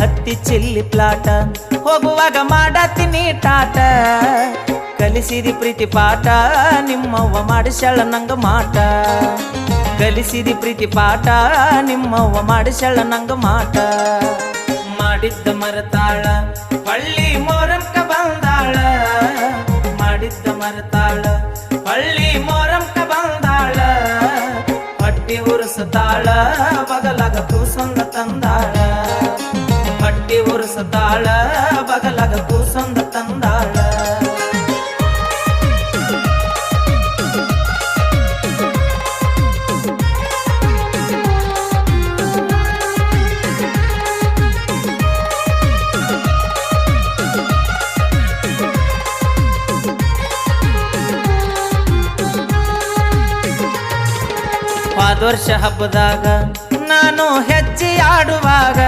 ಹತ್ತಿ ಚಿಲ್ಲಿ ಪ್ಲಾಟ ಹೋಗುವಾಗ ಮಾಡತೀನಿ ಟಾಟ ಕಲಿಸಿದಿ ಪ್ರೀತಿ ಪಾಠ ನಿಮ್ಮವ್ವ ಮಾಡಿಸ್ಯಾಳ ನಂಗ ಮಾಟ ಕಲಿಸಿದಿ ಪ್ರೀತಿ ಪಾಠ ನಿಮ್ಮವ್ವ ಮಾಡಿಸ್ಯಾಳ ನಂಗ ಮಾಟ ಮಾಡಿದ್ದ ಮರತಾಳ ಹಳ್ಳಿ ಮೋರಂಕ ಬಂದಾಳ ಮಾಡಿದ್ದ ಮರತಾಳ ಹಳ್ಳಿ ಮೋರಂಕ ಬಂದಾಳ ಹೊಟ್ಟಿ ಉರ್ಸತಾಳ ಬಗಲಾಗ ಕೂಸೊಂದ ತಂದಾಳ ಹೊಟ್ಟಿ ಉರ್ಸತಾಳ ಬಗಲಾಗ ಕೂಸೊಂದ ತಂದಾಳ ಹೋದ ವರ್ಷ ಹಬ್ಬದಾಗ ನಾನು ಹೆಜ್ಜೆ ಆಡುವಾಗ